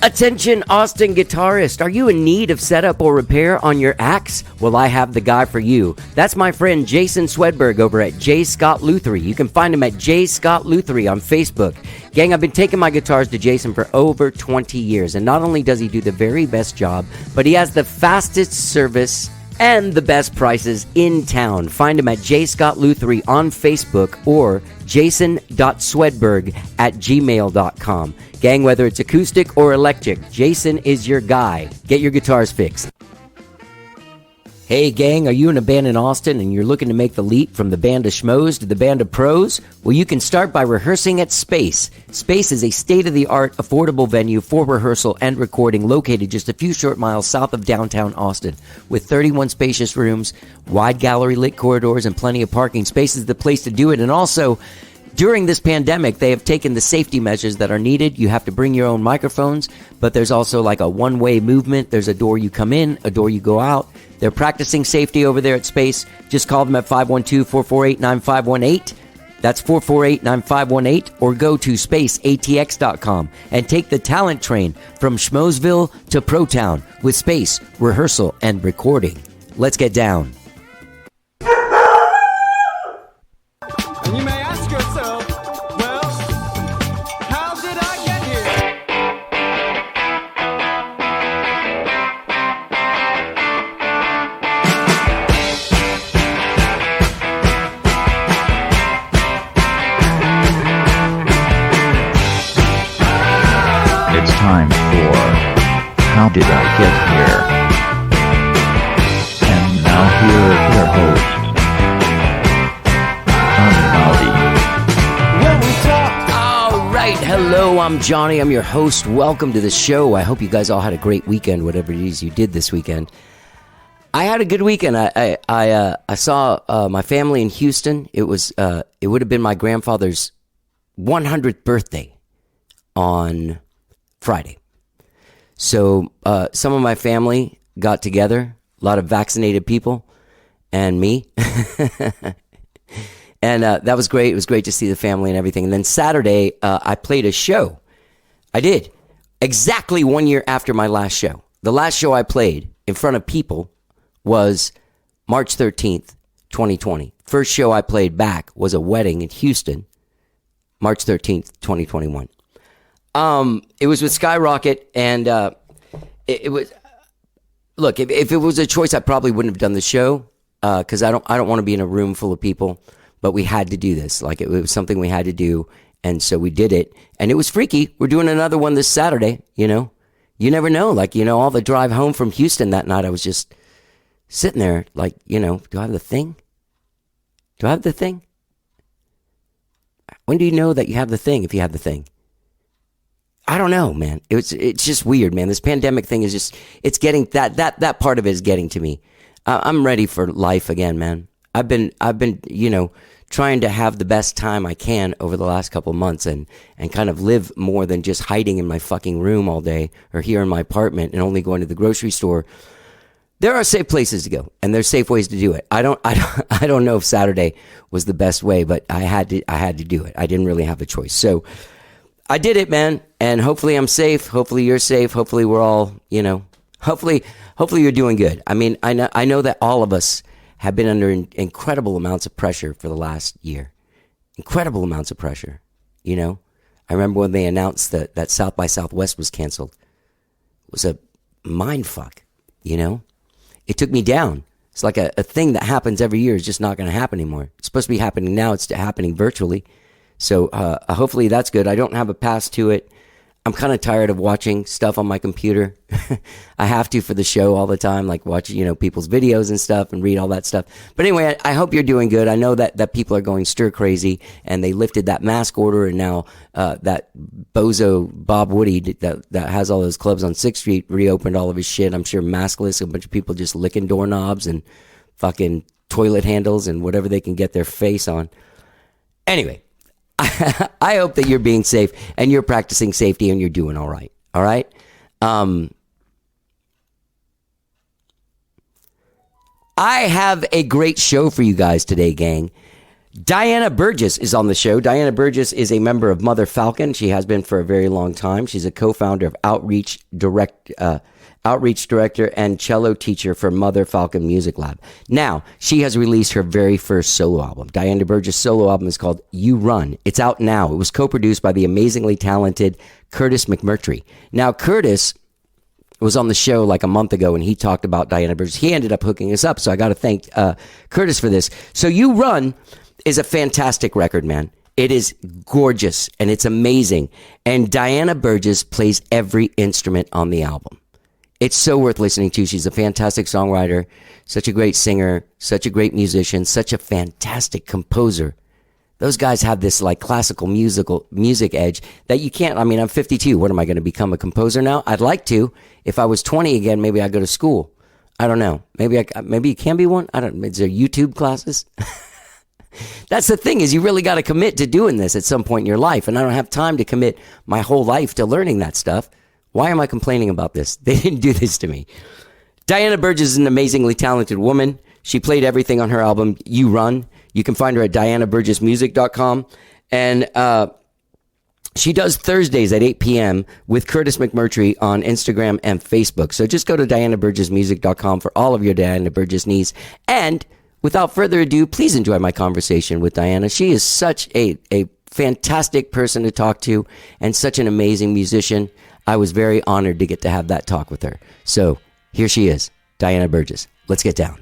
Attention Austin guitarist, are you in need of setup or repair on your axe? Well, I have the guy for you. That's my friend Jason Swedberg over at J. Scott Lutherie. You can find him at J. Scott Lutherie on Facebook. Gang, I've been taking my guitars to Jason for over 20 years, and not only does he do the very best job, but he has the fastest service and the best prices in town. Find him at J. Scott Lutherie on Facebook or jason.swedberg@gmail.com. Gang, whether it's acoustic or electric, Jason is your guy. Get your guitars fixed. Hey gang, are you in a band in Austin and you're looking to make the leap from the band of schmoes to the band of pros? Well, you can start by rehearsing at Space. Space is a state-of-the-art, affordable venue for rehearsal and recording located just a few short miles south of downtown Austin. With 31 spacious rooms, wide gallery-lit corridors, and plenty of parking, Space is the place to do it. And also, during this pandemic, they have taken the safety measures that are needed. You have to bring your own microphones, but there's also like a one-way movement. There's a door you come in, a door you go out. They're practicing safety over there at Space. Just call them at 512-448-9518. That's 448-9518. Or go to spaceatx.com and take the talent train from Schmoesville to Protown with Space, Rehearsal, and Recording. Let's get down. And you may ask yourself, well, how did I get here? It's time for How Did I Get Here? And now here are your hosts. Hello, I'm Johnny. I'm your host. Welcome to the show. I hope you guys all had a great weekend, whatever it is you did this weekend. I had a good weekend. I saw my family in Houston. It would have been my grandfather's 100th birthday on Friday. So some of my family got together, a lot of vaccinated people, and me. And that was great. It was great to see the family and everything. And then Saturday, I played a show. I did. Exactly 1 year after my last show. The last show I played in front of people was March 13th, 2020. First show I played back was a wedding in Houston, March 13th, 2021. It was with Skyrocket, and it was... Look, if it was a choice, I probably wouldn't have done the show, because I don't want to be in a room full of people. But we had to do this. Like, it was something we had to do. And so we did it. And it was freaky. We're doing another one this Saturday, you know. You never know. Like, you know, all the drive home from Houston that night, I was just sitting there like, you know, do I have the thing? Do I have the thing? When do you know that you have the thing if you have the thing? I don't know, man. It's just weird, man. This pandemic thing is just, it's getting, that part of it is getting to me. I'm ready for life again, man. I've been, you know, trying to have the best time I can over the last couple of months and kind of live more than just hiding in my fucking room all day or here in my apartment and only going to the grocery store. There are safe places to go and there's safe ways to do it. I don't know if Saturday was the best way, but I had to do it. I didn't really have a choice. So I did it, man. And hopefully I'm safe. Hopefully you're safe. Hopefully we're all, you know, hopefully you're doing good. I mean, I know that all of us have been under incredible amounts of pressure for the last year. Incredible amounts of pressure, you know? I remember when they announced that South by Southwest was canceled. It was a mind fuck, you know? It took me down. It's like a thing that happens every year is just not going to happen anymore. It's supposed to be happening now. It's happening virtually. So hopefully that's good. I don't have a pass to it. I'm kind of tired of watching stuff on my computer. I have to for the show all the time, like watch, you know, people's videos and stuff and read all that stuff. But anyway, I hope you're doing good. I know that people are going stir crazy and they lifted that mask order and now that bozo Bob Woody that has all those clubs on 6th Street reopened all of his shit. I'm sure maskless, a bunch of people just licking doorknobs and fucking toilet handles and whatever they can get their face on. Anyway. I hope that you're being safe and you're practicing safety and you're doing all right. All right. I have a great show for you guys today, gang. Diana Burgess is on the show. Diana Burgess is a member of Mother Falcon. She has been for a very long time. She's a co-founder of Outreach Director and cello teacher for Mother Falcon Music Lab. Now, she has released her very first solo album. Diana Burgess' solo album is called You Run. It's out now. It was co-produced by the amazingly talented Curtis McMurtry. Now, Curtis was on the show like a month ago, and he talked about Diana Burgess. He ended up hooking us up, so I got to thank Curtis for this. So You Run is a fantastic record, man. It is gorgeous, and it's amazing. And Diana Burgess plays every instrument on the album. It's so worth listening to. She's a fantastic songwriter, such a great singer, such a great musician, such a fantastic composer. Those guys have this like classical music edge that you can't. I mean, I'm 52. What am I going to become a composer now? I'd like to. If I was 20 again, maybe I'd go to school. I don't know. Maybe you can be one. I don't. Is there YouTube classes? That's the thing, is you really got to commit to doing this at some point in your life, and I don't have time to commit my whole life to learning that stuff. Why am I complaining about this? They didn't do this to me. Diana Burgess is an amazingly talented woman. She played everything on her album, You Run. You can find her at dianaburgessmusic.com. And she does Thursdays at 8 p.m. with Curtis McMurtry on Instagram and Facebook. So just go to dianaburgessmusic.com for all of your Diana Burgess needs. And without further ado, please enjoy my conversation with Diana. She is such a fantastic person to talk to and such an amazing musician. I was very honored to get to have that talk with her. So here she is, Diana Burgess. Let's get down.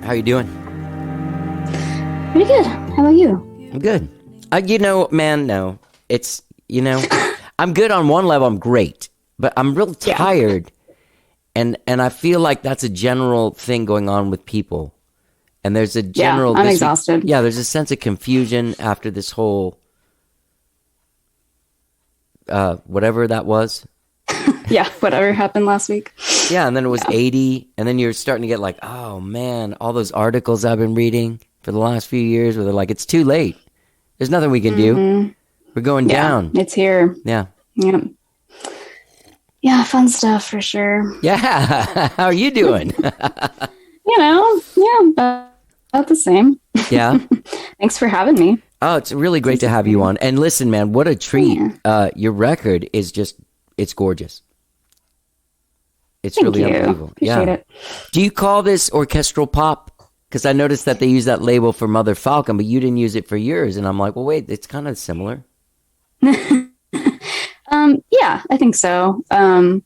How you doing? Pretty good. How about you? I'm good. No. It's, I'm good on one level. I'm great. But I'm real tired. And I feel like that's a general thing going on with people. And there's a general... I'm exhausted. There's a sense of confusion after this whole... whatever that was. Yeah, whatever happened last week. Yeah, and then it was 80, and then you're starting to get like, oh man, all those articles I've been reading for the last few years where they're like, it's too late. There's nothing we can do. We're going down. It's here. Yeah. Yep. Yeah, fun stuff for sure. Yeah. How are you doing? About the same. Yeah. Thanks for having me. Oh, it's really great to have you on. And listen, man, what a treat. Yeah. Your record is just, it's gorgeous. It's Thank really you. unbelievable. Appreciate it. Do you call this orchestral pop? Because I noticed that they use that label for Mother Falcon, but you didn't use it for yours. And I'm like, well, wait, it's kind of similar. Yeah, I think so. I'm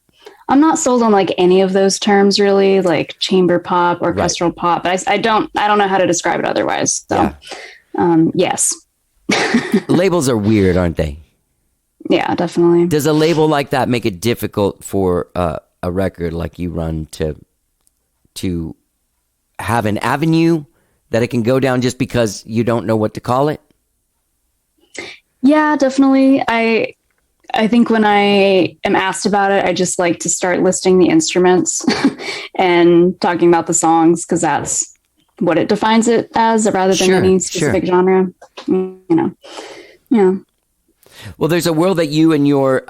not sold on like any of those terms really, like chamber pop, orchestral pop. But I don't know how to describe it otherwise. So, yes. Labels are weird, aren't they? Yeah, definitely. Does a label like that make it difficult for a record like You Run to have an avenue that it can go down just because you don't know what to call it? Yeah, definitely. I think when I am asked about it, I just like to start listing the instruments and talking about the songs because that's what it defines it as rather than any specific genre. Yeah. Well, there's a world that you and your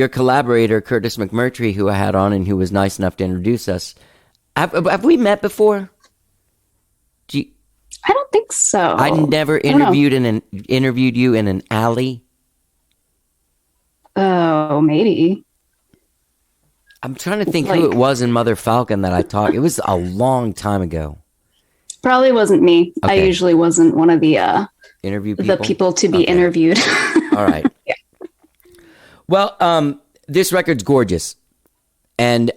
collaborator, Curtis McMurtry, who I had on and who was nice enough to introduce us. Have we met before? I don't think so. I never interviewed you in an alley. Oh, maybe. I'm trying to think who it was in Mother Falcon that I talked. It was a long time ago. Probably wasn't me. Okay. I usually wasn't one of the people to be interviewed. All right. Yeah. Well, this record's gorgeous. And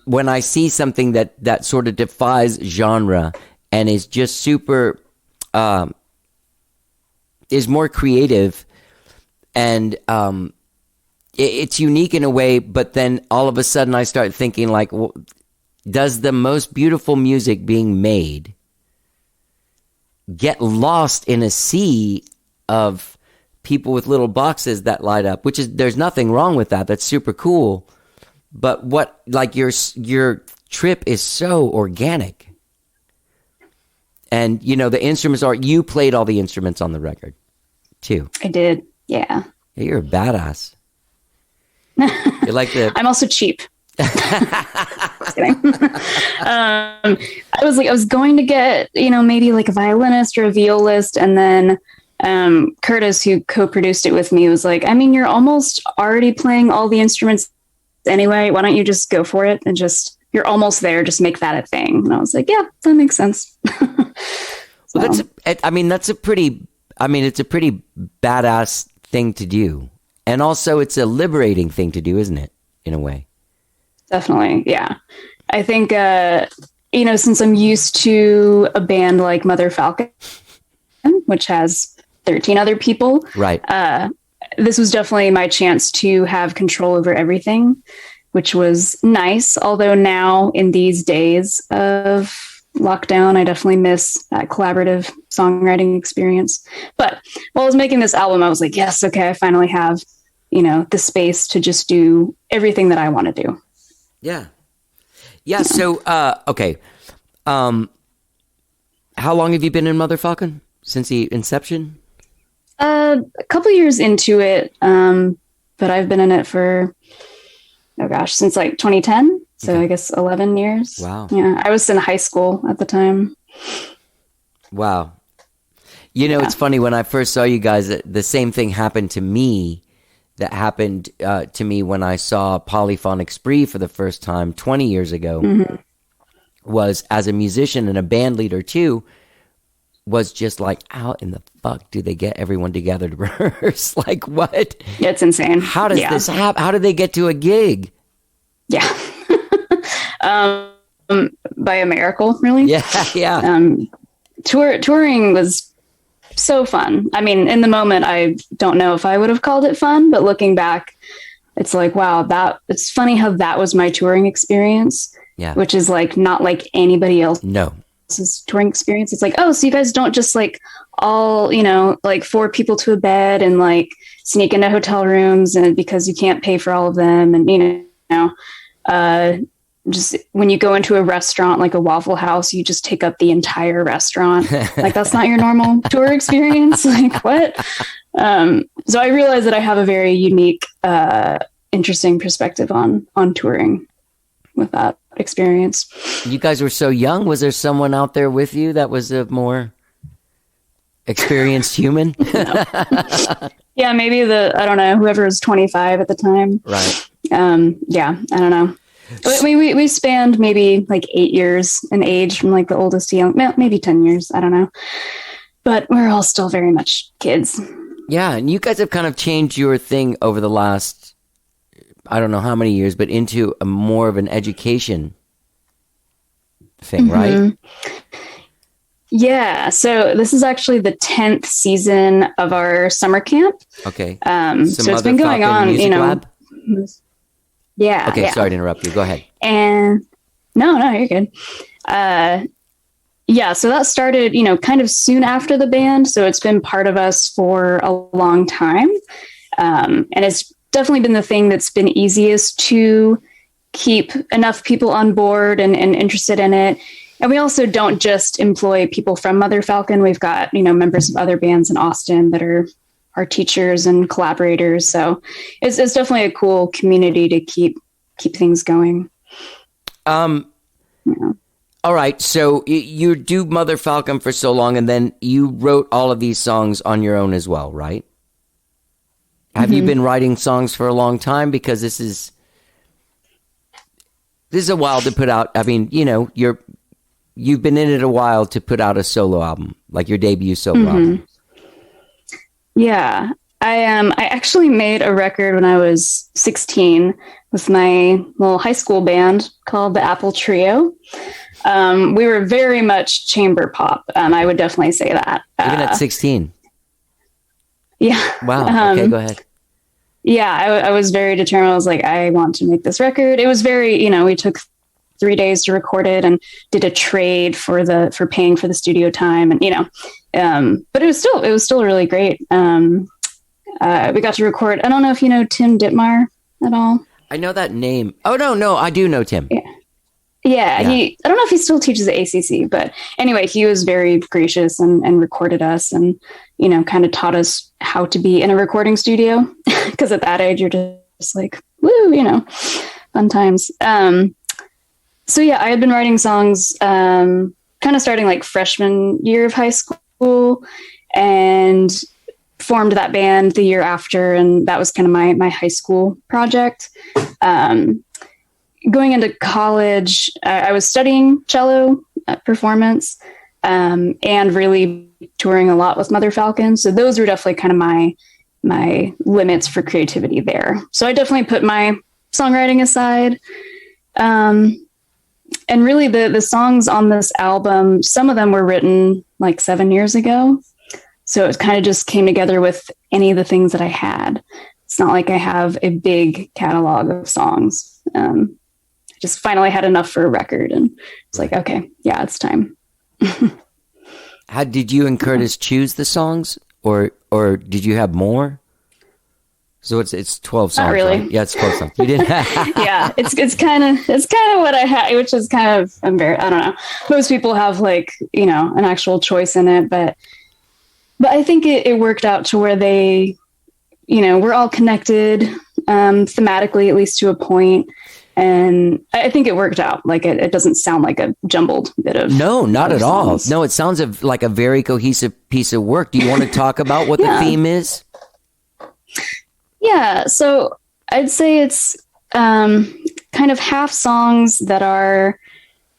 when I see something that sort of defies genre and is just super is more creative and it's unique in a way, but then all of a sudden I start thinking like, well, does the most beautiful music being made get lost in a sea of people with little boxes that light up? Which is, there's nothing wrong with that. That's super cool. But what, like, your trip is so organic. And, you know, the instruments are, you played all the instruments on the record too. I did. Yeah. Yeah, you're a badass. You're like the, I'm also cheap. Just kidding. I was going to get, you know, maybe like a violinist or a violist, and then Curtis, who co-produced it with me, was like, I mean, you're almost already playing all the instruments anyway. Why don't you just go for it and just, you're almost there, just make that a thing. And I was like, yeah, that makes sense. Well, it's a pretty badass thing to do. And also it's a liberating thing to do, isn't it? In a way. Definitely. Yeah. I think, you know, since I'm used to a band like Mother Falcon, which has 13 other people, right? This was definitely my chance to have control over everything, which was nice. Although now in these days of lockdown, I definitely miss that collaborative songwriting experience. But while I was making this album, I was like, yes, okay, I finally have, you know, the space to just do everything that I want to do. Yeah. Yeah. So, okay. How long have you been in Mother Falcon? Since the inception? A couple years into it. But I've been in it for, since like 2010. So I guess 11 years. Wow. Yeah. I was in high school at the time. Wow. You know, It's funny, when I first saw you guys, the same thing happened to me that happened to me when I saw Polyphonic Spree for the first time 20 years ago. Mm-hmm. Was as a musician and a band leader too, was just like, how in the fuck do they get everyone together to rehearse? Like, what? Yeah, it's insane. How does this happen? How do they get to a gig? Yeah. By a miracle, really. Yeah. Touring was so fun. I mean, in the moment, I don't know if I would have called it fun, but looking back, it's like, wow, it's funny how that was my touring experience. Yeah. Which is like not like anybody else's touring experience. It's like, oh, so you guys don't just like all, you know, like 4 people to a bed and like sneak into hotel rooms, and because you can't pay for all of them, and just when you go into a restaurant like a Waffle House, you just take up the entire restaurant. Like, that's not your normal tour experience. Like, what? So I realized that I have a very unique, interesting perspective on touring with that experience. You guys were so young. Was there someone out there with you that was a more experienced human? Yeah, maybe I don't know, whoever was 25 at the time. Right. Yeah, I don't know. But we spanned maybe like 8 years in age from like the oldest to young, maybe 10 years. I don't know. But we're all still very much kids. Yeah. And you guys have kind of changed your thing over the last, I don't know how many years, but into a more of an education thing, mm-hmm. right? Yeah. So this is actually the 10th season of our summer camp. Okay. So it's been going on, Music you know. Lab? Yeah. Okay. Yeah. Sorry to interrupt you. Go ahead. And no, you're good. Yeah. So that started, you know, kind of soon after the band. So it's been part of us for a long time. And it's definitely been the thing that's been easiest to keep enough people on board and interested in it. And we also don't just employ people from Mother Falcon. We've got, you know, members of other bands in Austin that are our teachers and collaborators. So it's definitely a cool community to keep things going. Yeah. All right. So you do Mother Falcon for so long, and then you wrote all of these songs on your own as well, right? Have Mm-hmm. you been writing songs for a long time? Because this is a while to put out. I mean, you know, you've been in it a while to put out a solo album, like your debut solo mm-hmm. album. Yeah. I actually made a record when I was 16 with my little high school band called the Apple Trio. We were very much chamber pop. I would definitely say that. Even at 16. Yeah. Wow. Okay, go ahead. yeah, I was very determined. I was like, I want to make this record. It was very, we took 3 days to record it and did a trade for paying for the studio time. And, but it was still really great. We got to record. I don't know if you know Tim Dittmar at all. I know that name. Oh, no, I do know Tim. Yeah. I don't know if he still teaches at ACC, but anyway, he was very gracious and recorded us and, kind of taught us how to be in a recording studio. Cause at that age, you're just like, woo, fun times. So yeah, I had been writing songs, kind of starting like freshman year of high school and formed that band the year after. And that was kind of my high school project. Going into college, I was studying cello performance, and really touring a lot with Mother Falcon. So those were definitely kind of my limits for creativity there. So I definitely put my songwriting aside. And really the songs on this album, some of them were written like 7 years ago. So it kind of just came together with any of the things that I had. It's not like I have a big catalog of songs. I just finally had enough for a record and it's like, okay, yeah, it's time. How did you and Curtis choose the songs or did you have more? So it's 12 songs. Not really. Right? Yeah, it's 12 songs. You didn't. Yeah, it's kind of what I had, which is kind of embarrassing. I don't know. Most people have like, an actual choice in it, but I think it worked out to where they, we're all connected, thematically, at least to a point. And I think it worked out. Like it doesn't sound like a jumbled bit of. No, not at all. songs. No, it sounds like a very cohesive piece of work. Do you want to talk about what the theme is? Yeah, so I'd say it's kind of half songs that are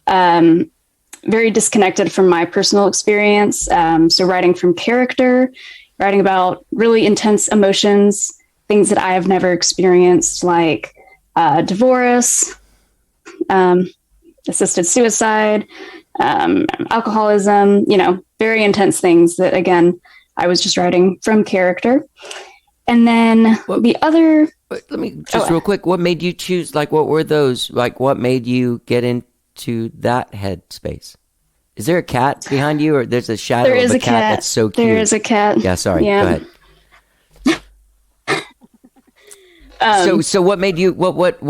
very disconnected from my personal experience. So writing from character, writing about really intense emotions, things that I have never experienced, like divorce, assisted suicide, alcoholism, very intense things that, again, I was just writing from character. And then the other... Let me just real quick. What made you choose, like, what were those, like, what made you get into that headspace? Is there a cat behind you or there's a shadow there of is a cat that's so cute? There is a cat. Yeah, sorry. Yeah. Go ahead. So what made you, what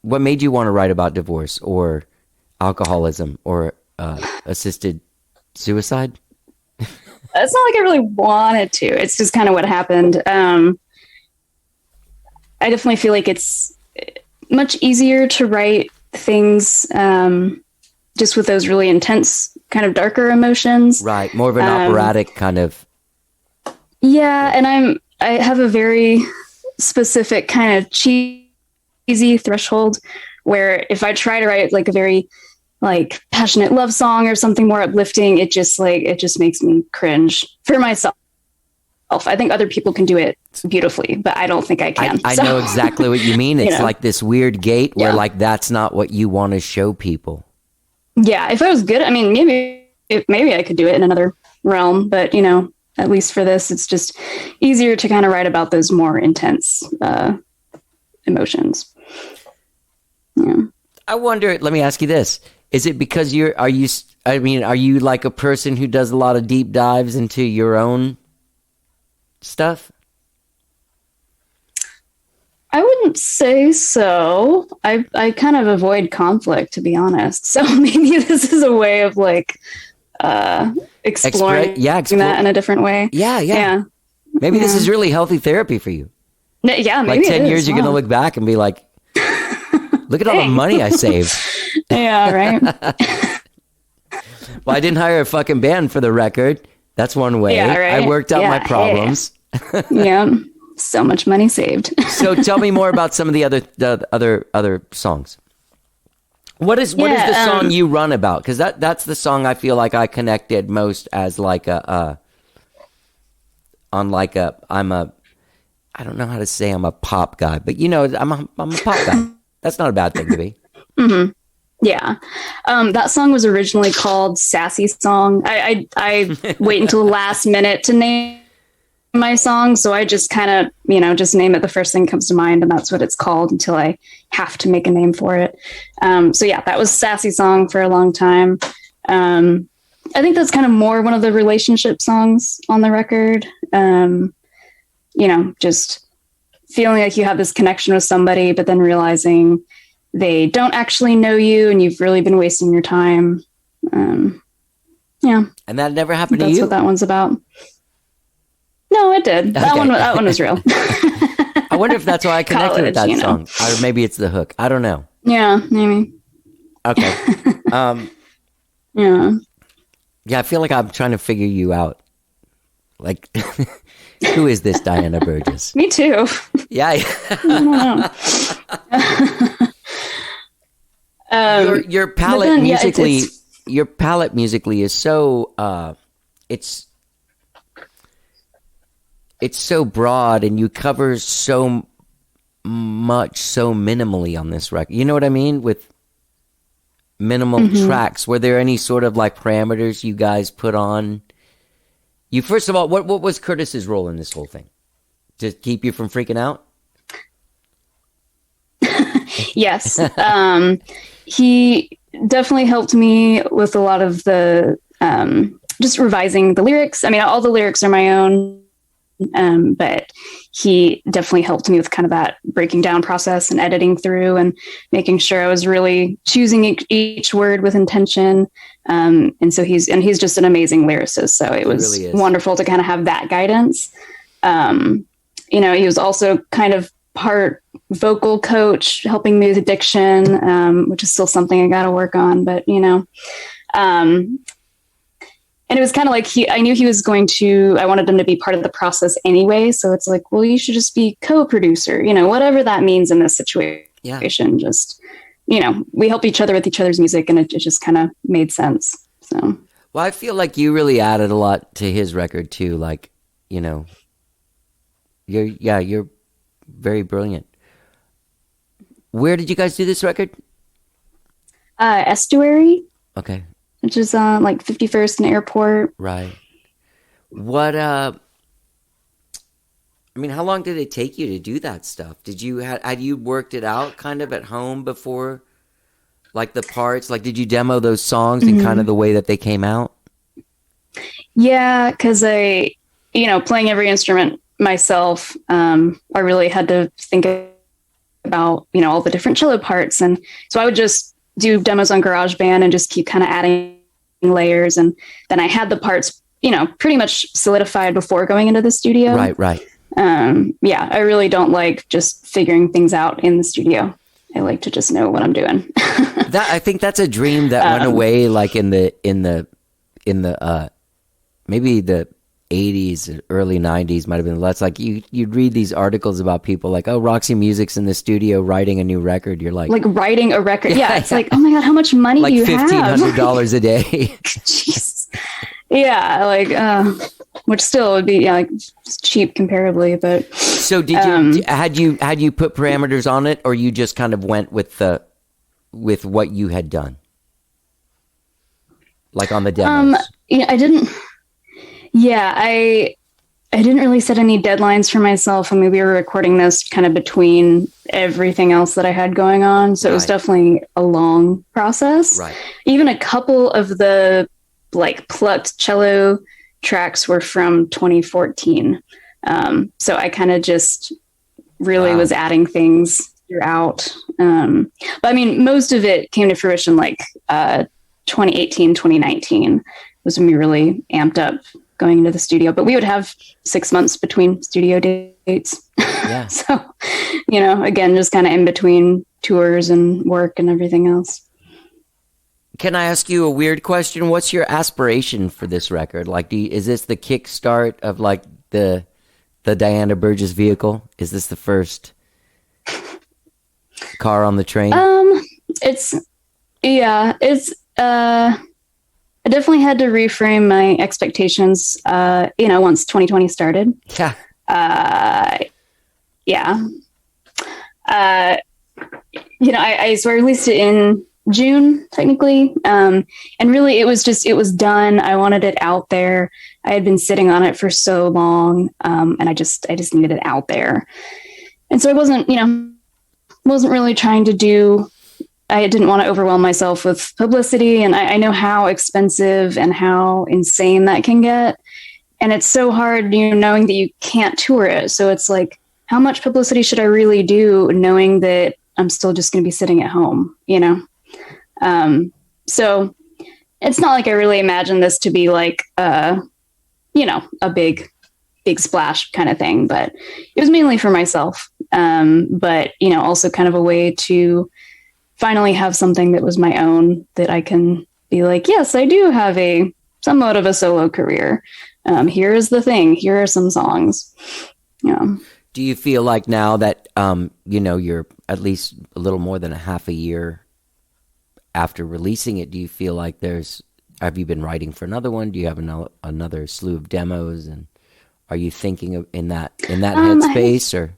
made you want to write about divorce or alcoholism or assisted suicide? It's not like I really wanted to. It's just kind of what happened. I definitely feel like it's much easier to write things just with those really intense, kind of darker emotions. Right. More of an operatic kind of. Yeah. And I have a very specific kind of cheesy threshold where if I try to write like a very like passionate love song or something more uplifting, it just makes me cringe for myself. I think other people can do it beautifully, but I don't think I can. I know exactly what you mean. It's like this weird gate where like, that's not what you want to show people. Yeah. If I was good, I mean, maybe I could do it in another realm, but at least for this, it's just easier to kind of write about those more intense, emotions. Yeah. I wonder, let me ask you this. Is it because are you like a person who does a lot of deep dives into your own stuff? I wouldn't say so. I kind of avoid conflict, to be honest. So maybe this is a way of like exploring that in a different way. Yeah. Maybe this is really healthy therapy for you. Yeah, maybe like 10 years you're going to look back and be like, look at all the money I saved. Yeah, right. Well, I didn't hire a fucking band for the record. That's one way. Yeah, right? I worked out my problems. Yeah. So much money saved. So tell me more about some of the other songs. What is the song you run about? Because that's the song I feel like I connected most as like I don't know how to say I'm a pop guy, but I'm a pop guy. That's not a bad thing to be. Mm-hmm. Yeah. That song was originally called Sassy Song. I wait until the last minute to name my song. So I just kind of, just name it the first thing that comes to mind, and that's what it's called until I have to make a name for it. So yeah, that was Sassy Song for a long time. I think that's kind of more one of the relationship songs on the record. Just feeling like you have this connection with somebody, but then realizing they don't actually know you and you've really been wasting your time. Yeah. And that never happened to That's you? what that one's about. No, it did. That one was real. I wonder if that's why I connected with that song. Or maybe it's the hook. I don't know. Yeah, maybe. Okay. Yeah. Yeah, I feel like I'm trying to figure you out. Like, who is this Diana Burgess? Me too. Yeah. I don't know. Your palette musically, your palette musically is so it's so broad, and you cover so much so minimally on this record. You know what I mean? With minimal tracks, were there any sort of like parameters you guys put on you? First of all, what was Curtis's role in this whole thing? To keep you from freaking out? Yes. He definitely helped me with a lot of the just revising the lyrics. I mean, all the lyrics are my own, but he definitely helped me with kind of that breaking down process and editing through and making sure I was really choosing each word with intention. And so he's just an amazing lyricist. So it was really wonderful to kind of have that guidance. He was also kind of part vocal coach, helping me with diction, which is still something I got to work on, but and it was kind of like I knew he was I wanted him to be part of the process anyway. So it's like, well, you should just be co-producer, whatever that means in this situation. Yeah. Just, we help each other with each other's music, and it just kind of made sense. So, well, I feel like you really added a lot to his record too. Like, you're very brilliant. Where did you guys do this record? Estuary. Okay. Which is like 51st and Airport. Right. What, how long did it take you to do that stuff? Had you worked it out kind of at home before? Like the parts, like did you demo those songs in kind of the way that they came out? Yeah, because playing every instrument myself, I really had to think about, all the different cello parts. And so I would just do demos on GarageBand and just keep kind of adding layers. And then I had the parts, pretty much solidified before going into the studio. Right. Yeah, I really don't like just figuring things out in the studio. I like to just know what I'm doing. I think that's a dream that went away, like in the maybe the 80s, early 90s might have been less. Like you'd read these articles about people like, oh, Roxy Music's in the studio writing a new record. You're like writing a record. Yeah. It's like, oh my God, how much money do you have? Like $1,500 a day. Jeez. Yeah. Which still would be like cheap comparably, but. So did you, had you put parameters on it, or you just kind of went with what you had done? Like on the demos? I didn't. Yeah, I didn't really set any deadlines for myself. I mean, we were recording this kind of between everything else that I had going on. So it was definitely a long process. Right. Even a couple of the plucked cello tracks were from 2014. So I kind of just really was adding things throughout. But I mean, most of it came to fruition 2018, 2019 was when we really amped up going into the studio, but we would have 6 months between studio dates. Yeah. So, again, just kind of in between tours and work and everything else. Can I ask you a weird question? What's your aspiration for this record? Like, is this the kickstart of like the Diana Burgess vehicle? Is this the first car on the train? I definitely had to reframe my expectations, once 2020 started. Yeah. I released it in June technically. And really it was done. I wanted it out there. I had been sitting on it for so long. And I just needed it out there. And so I wasn't really trying to I didn't want to overwhelm myself with publicity. And I know how expensive and how insane that can get. And it's so hard, knowing that you can't tour it. So it's like, how much publicity should I really do knowing that I'm still just going to be sitting at home, So it's not like I really imagined this to be like, a big splash kind of thing, but it was mainly for myself. But, also kind of a way to finally have something that was my own, that I can be like, yes, I do have somewhat of a solo career. Here is the thing. Here are some songs. Do you feel like now that, you're at least a little more than a half a year after releasing it, do you feel like have you been writing for another one? Do you have another slew of demos? And are you thinking of in that headspace or?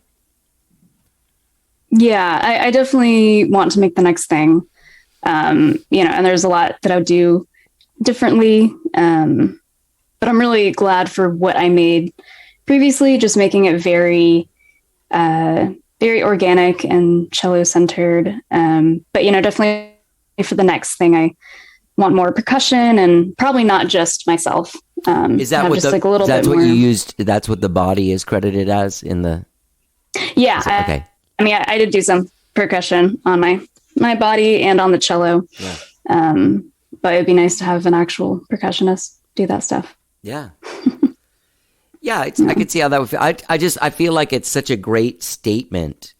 Yeah, I definitely want to make the next thing. And there's a lot that I would do differently. But I'm really glad for what I made previously, just making it very, very organic and cello centered. But, definitely for the next thing, I want more percussion and probably not just myself. Is that what just like a little bit more. you used? That's what the body is credited as in the. Yeah. Okay. I did do some percussion on my body and on the cello. Yeah. But it'd be nice to have an actual percussionist do that stuff. Yeah. Yeah, I could see how that would feel. I feel like it's such a great statement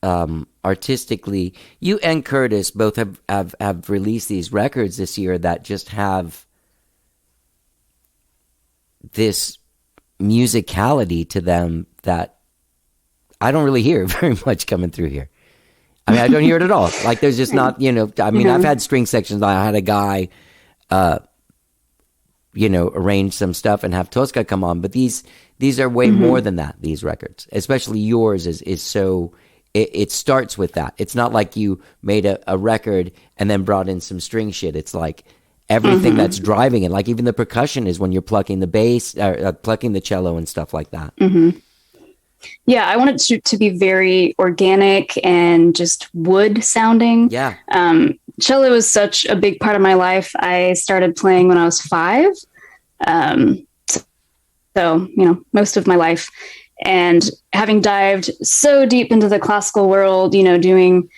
artistically. You and Curtis both have released these records this year that just have this musicality to them that I don't really hear very much coming through here. I don't hear it at all. Like there's just not, I've had string sections. I had a guy arrange some stuff and have Tosca come on. But these are way more than that, these records. Especially yours is so, it starts with that. It's not like you made a record and then brought in some string shit. It's like everything that's driving it. Like even the percussion is when you're plucking the bass, plucking the cello and stuff like that. Mm-hmm. Yeah, I want it to be very organic and just wood sounding. Yeah. Cello is such a big part of my life. I started playing when I was 5. So, most of my life. And having dived so deep into the classical world, doing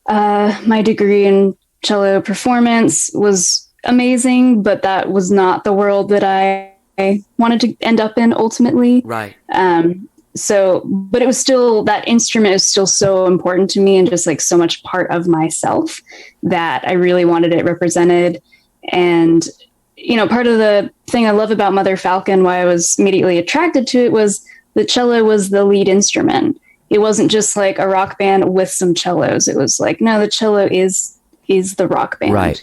my degree in cello performance was amazing, but that was not the world that I wanted to end up in ultimately. Right. But it was still, that instrument is still so important to me and just like so much part of myself that I really wanted it represented. And, part of the thing I love about Mother Falcon, why I was immediately attracted to it, was the cello was the lead instrument. It wasn't just like a rock band with some cellos. It was like, no, the cello is the rock band, right.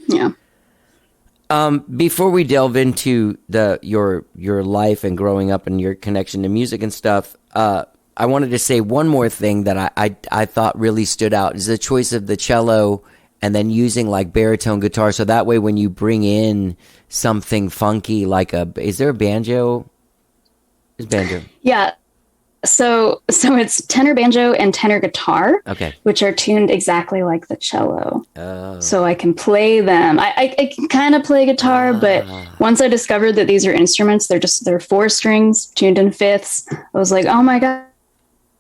Yeah. Before we delve into your life and growing up and your connection to music and stuff, I wanted to say one more thing that I thought really stood out is the choice of the cello and then using like baritone guitar. So that way when you bring in something funky, like is there a banjo? Is banjo? Yeah. So it's tenor banjo and tenor guitar, okay, which are tuned exactly like the cello. Oh. So I can play them. I can kind of play guitar, but once I discovered that these are instruments, they're 4 strings tuned in fifths. I was like, oh my God,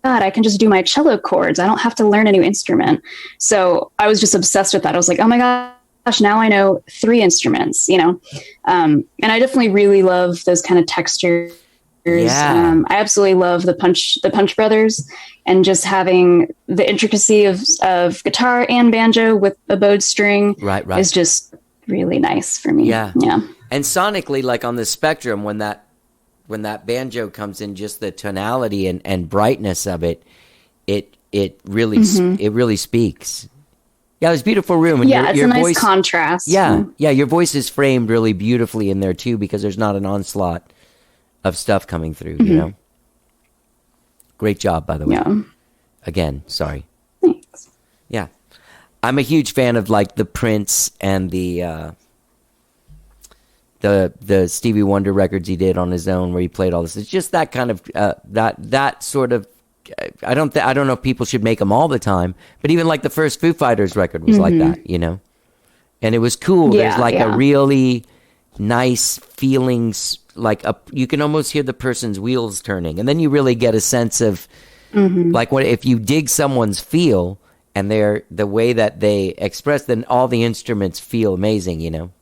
I can just do my cello chords. I don't have to learn a new instrument. So I was just obsessed with that. I was like, oh my gosh, now I know 3 instruments, And I definitely really love those kind of textures. Yeah. I absolutely love the Punch Brothers, and just having the intricacy of guitar and banjo with a bowed string right. is just really nice for me. Yeah. Yeah. And sonically, like on the spectrum, when that banjo comes in, just the tonality and brightness of it really it really speaks. Yeah, it was a beautiful room. And it's your a nice voice, contrast. Yeah, your voice is framed really beautifully in there too, because there's not an onslaught of stuff coming through, Great job, by the way. Yeah. Again, sorry. Thanks. Yeah. I'm a huge fan of like the Prince and the Stevie Wonder records he did on his own, where he played all this. It's just that kind of that sort of. I don't know if people should make them all the time, but even like the first Foo Fighters record was like that, you know. And it was cool. Yeah, There's like a really nice feelings, like you can almost hear the person's wheels turning, and then you really get a sense of like what if you dig someone's feel and the way that they express, then all the instruments feel amazing, you know.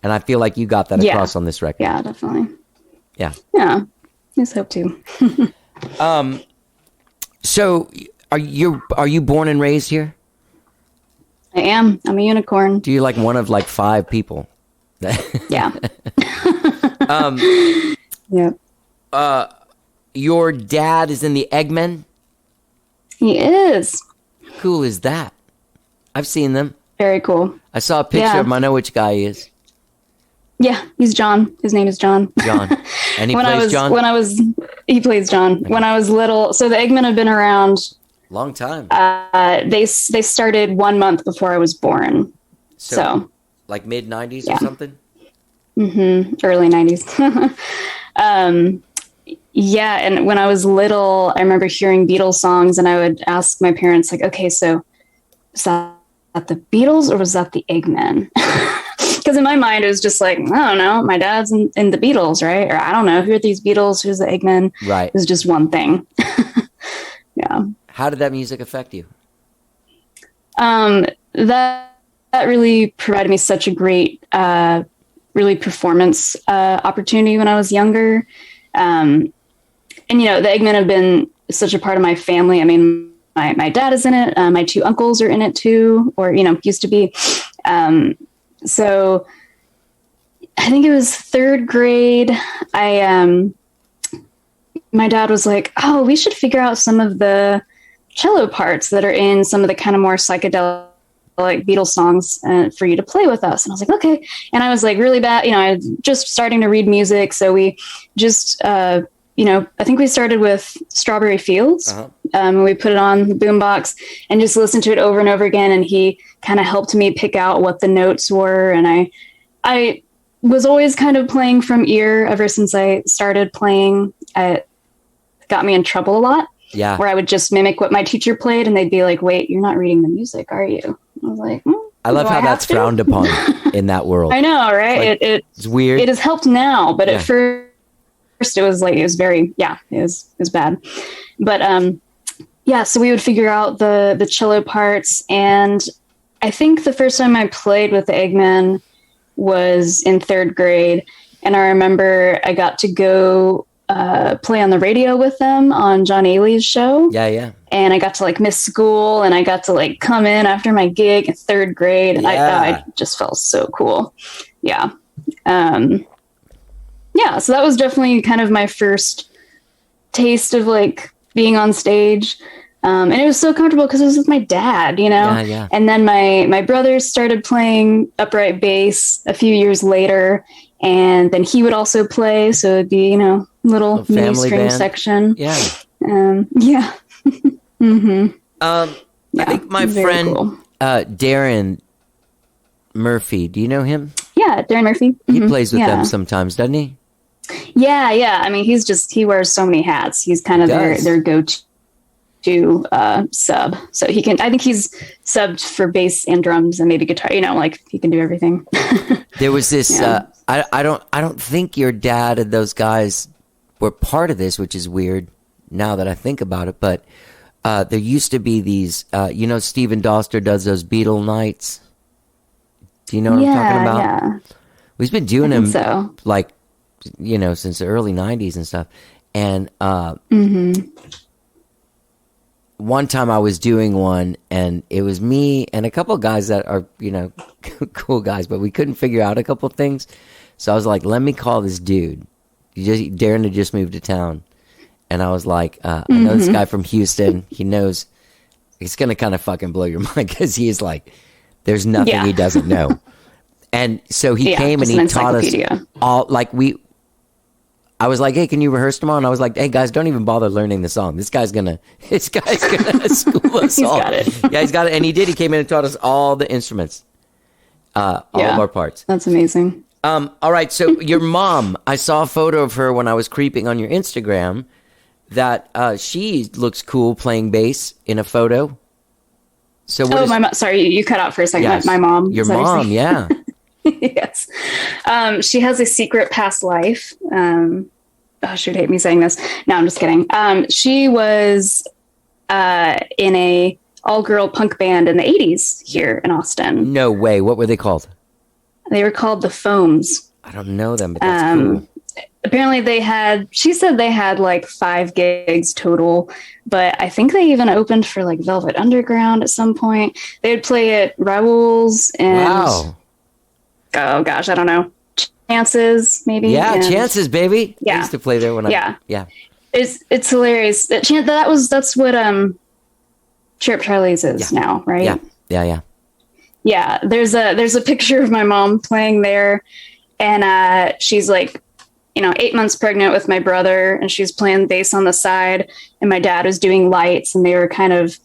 And I feel like you got that across on this record. Yeah, definitely. Yeah. Yeah. I just hope to. So are you born and raised here? I am. I'm a unicorn. Do you like one of like 5 people? Yeah. Yeah. Your dad is in the Eggmen? He is. Cool is that? I've seen them. Very cool. I saw a picture of him. I know which guy he is. Yeah, he's John. His name is John. John. And he plays John? He plays John. When I was little, so the Eggmen have been around. Long time. They started 1 month before I was born. So like mid-90s or something? Early 90s. Yeah, and when I was little, I remember hearing Beatles songs, and I would ask my parents, like, okay, so was that the Beatles or was that the Eggmen? Because in my mind, it was just like, I don't know, my dad's in the Beatles, right? Or I don't know, who are these Beatles? Who's the Eggmen? Right. It was just one thing. Yeah. How did that music affect you? That really provided me such a great, really performance opportunity when I was younger. And, you know, the Eggmen have been such a part of my family. I mean, my dad is in it. My 2 uncles are in it too, or, you know, used to be. So I think it was 3rd grade. My dad was like, oh, we should figure out some of the cello parts that are in some of the kind of more psychedelic Beatles songs for you to play with us. And I was like, okay. And I was like really bad, you know, I was just starting to read music. So we just, you know, I think we started with Strawberry Fields. We put it on the boombox and just listened to it over and over again. And he kind of helped me pick out what the notes were. And I was always kind of playing from ear ever since I started playing. It got me in trouble a lot. Yeah. Where I would just mimic what my teacher played, and they'd be like, wait, you're not reading the music, are you? I was like, I love how that's frowned upon in that world. I know, right? Like, it's weird. It has helped now, but at first it was very, it was bad. But so we would figure out the cello parts. And I think the first time I played with the Eggmen was in 3rd grade. And I remember I got to go play on the radio with them on John Ailey's show. Yeah. And I got to like miss school, and I got to like come in after my gig in 3rd grade. And I just felt so cool. Yeah. So that was definitely kind of my first taste of like being on stage. And it was so comfortable because it was with my dad, you know? Yeah. And then my brothers started playing upright bass a few years later, and then he would also play. So it'd be, you know, little mini string section. Yeah. Yeah. I think my friend, cool. Darren Murphy, do you know him? Yeah. Darren Murphy. He plays with them sometimes, doesn't he? Yeah. I mean, he wears so many hats. He's kind of their go-to sub. So I think he's subbed for bass and drums and maybe guitar, you know, like he can do everything. There was this, I don't think your dad and those guys were part of this, which is weird now that I think about it. But there used to be these, you know, Stephen Doster does those Beatle nights. Do you know what I'm talking about? Yeah. We've been doing them like, you know, since the early 90s and stuff. And one time I was doing one, and it was me and a couple of guys that are, you know, cool guys, but we couldn't figure out a couple of things. So I was like, let me call this dude. Darren had just moved to town. And I was like, I know this guy from Houston. He knows. It's going to kind of fucking blow your mind because he is like, there's nothing he doesn't know. And so he came and he taught us all, like I was like, hey, can you rehearse tomorrow? And I was like, hey guys, don't even bother learning the song. This guy's gonna school us all. got it. Yeah, he's got it. And he did. He came in and taught us all the instruments, all of our parts. That's amazing. All right. So your mom, I saw a photo of her when I was creeping on your Instagram that she looks cool playing bass in a photo. So what my mom. Sorry, you cut out for a second. Yes, My mom. Your mom, yeah. Yes. She has a secret past life. She would hate me saying this. No, I'm just kidding. She was in a all-girl punk band in the 80s here in Austin. No way. What were they called? They were called the Foams. I don't know them, but that's cool. Apparently she said they had like 5 gigs total, but I think they even opened for like Velvet Underground at some point. They would play at Raoul's and Wow. Oh gosh, I don't know. Chances, maybe. Yeah, and Chances, baby. Yeah. I used to play there when Yeah. Yeah. It's hilarious. That's what Cheer Up Charlie's is now, right? Yeah. Yeah. There's a picture of my mom playing there, and she's like, 8 months pregnant with my brother, and she's playing bass on the side, and my dad was doing lights, and they were kind of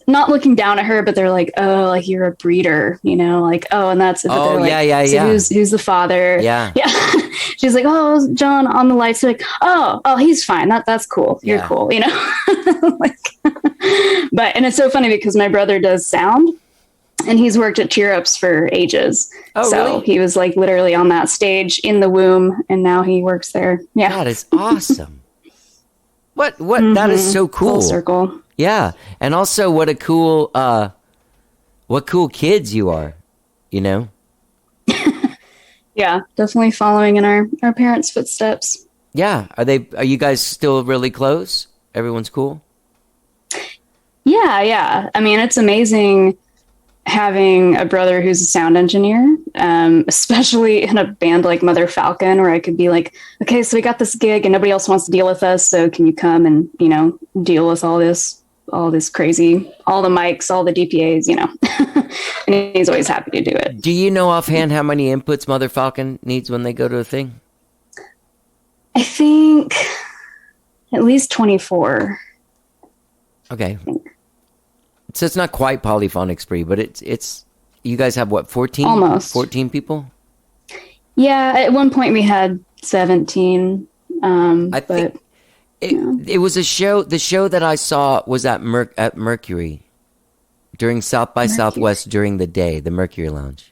not looking down at her, but they're like, oh, like you're a breeder, like, oh, and that's, Oh, like, yeah. Who's the father? Yeah. She's like, oh, John on the lights. They're like, oh, he's fine. That's cool. You're Yeah. cool, like, and it's so funny because my brother does sound, and he's worked at Cheer Ups for ages. Oh, so really? he was like literally on that stage in the womb, and now he works there. Yeah. That is awesome. What? That is so cool. Full circle. Yeah. And also what cool kids you are, Yeah, definitely following in our parents' footsteps. Yeah. Are you guys still really close? Everyone's cool? Yeah. I mean, it's amazing having a brother who's a sound engineer, especially in a band like Mother Falcon, where I could be like, okay, so we got this gig and nobody else wants to deal with us. So can you come and, deal with all this crazy, all the mics, all the DPAs, and he's always happy to do it. Do you know offhand how many inputs Mother Falcon needs when they go to a thing? I think at least 24. Okay. So it's not quite Polyphonic Spree, but it's you guys have what, 14? Almost. 14 people? Yeah, at one point we had 17. I think it was a show. The show that I saw was at Mercury during South by Southwest during the day, the Mercury Lounge.